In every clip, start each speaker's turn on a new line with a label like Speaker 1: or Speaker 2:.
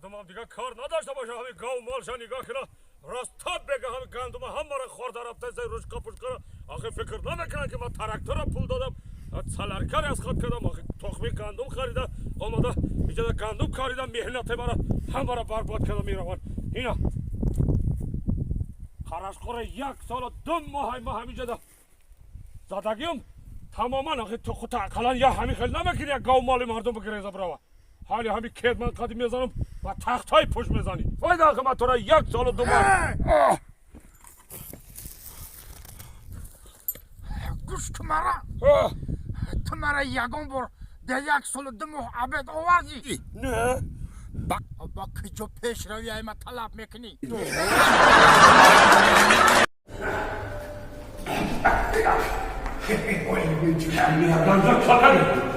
Speaker 1: مردم هم دیگه کار نداشته باشه همین گاو مالشا نگاه کنه راستاب بگه همین گندم همه را خورده رفته زیر روش کپوش کنه آخه فکر نمیکنن که من ترکتور را پول دادم سالرکر از خود کردم آخه تخمی گندم خریده آمده اینجا گندم کاریدم مهنت مرا همه را برباد کردم میروان اینا خراشخور 1 سال و 2 ماه ما همینجا ده زدگیم تماما آخه تو خود اقلا یا همین خیلی نمیکنی یک گاو مال مردم بگریزه براوه حالی همین کید من قدیم میزنم و تخت های پشت میزنی فایده آخه من تو را 1 سال و 2 ماه
Speaker 2: گوش تو مرا یگان بار در 1 سال و 2 ماه عبد آوردی
Speaker 1: نه
Speaker 2: با کجا پیش روی های ما طلب میکنی
Speaker 1: گنجا چاکری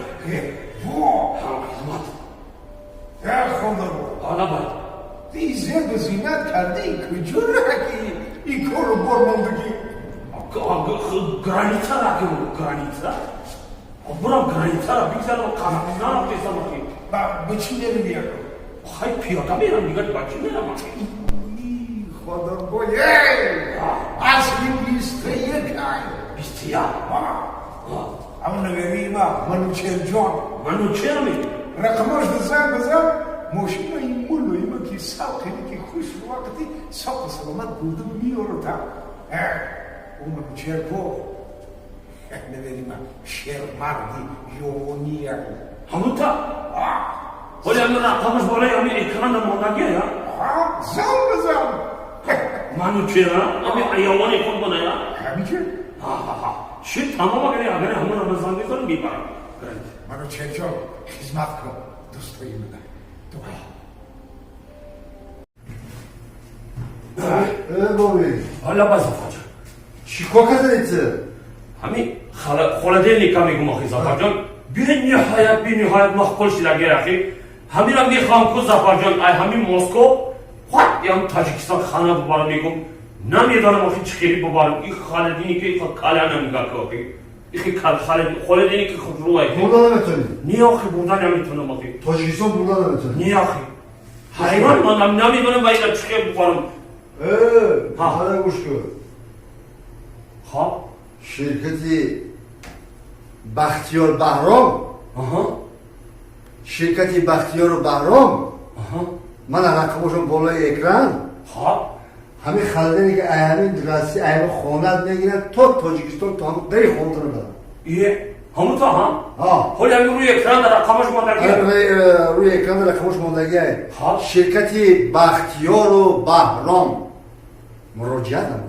Speaker 3: خدا
Speaker 1: حالا باید
Speaker 3: دیزه به زینت کرده کجا رکی این کار رو برماندگی
Speaker 1: گرانیتا را که بود گرانیتا برام گرانیتا را بگذارم و قزاقستان را پیسم اخی
Speaker 3: به چی نمی بیارم
Speaker 1: خیلی پیاده میرم دیگه با چی میرم اخی
Speaker 3: خدا بایه اصلی 21
Speaker 1: 21
Speaker 3: اما نویری ما منوچهر جان
Speaker 1: منوچهر می
Speaker 3: رقماش بزن ماشین این مولوی ما که ساقی که خوش وقتی ساق سلامت بودم میاره تا اون منوچهر کو نویری ما شیر مردی یونی
Speaker 1: همونتا ولی اما رقمش بالای همین اکران ماندگیه یا
Speaker 3: بزن
Speaker 1: منوچهر همین ایوانی کن کنه یا
Speaker 3: همیشه
Speaker 1: شی تمام اگر همون رمضان میکنم میبرم
Speaker 3: منوچهر جان خدمت کن دوستایی بده
Speaker 4: بابی
Speaker 1: حالا باز افاجا
Speaker 4: چیکار کردید؟
Speaker 1: همین خالدینی میگم آخی زفر جان بی نهایت مخکل شلگیر اخی همین را میخوام که زفر جان ای همین مسکو خود یا تاجیکستان خانه ببارم میگم نمیدانم آخی چخیری ببارم این خالدینی که خود کاله نمیگه که آخی این خالدینی که خود روی
Speaker 4: بردن نمیتونید؟
Speaker 1: نی آخی بردن نمیتونم آخی
Speaker 4: تاجیکستان بردن نمیتونید؟
Speaker 1: نی آخی حیوان من نمیدونم باید چخیر ببارم
Speaker 4: حالا گوش کن
Speaker 1: خب
Speaker 4: شرکتی بختیار بهرام شرکتی بختیار بهرام من رقمشون بالای اکران
Speaker 1: خب
Speaker 4: همین خالدینی که همین راستی همین خونت میگیرن تا تاجیکستان تا هم غیر خونت رو بدن
Speaker 1: ایه همون تا هم؟
Speaker 4: ها
Speaker 1: همین روی اکران در رقمش ماندگیه
Speaker 4: روی اکران رقمش ماندگیه
Speaker 1: ها
Speaker 4: شرکتی بختیار و بهرام مراجعت نمونم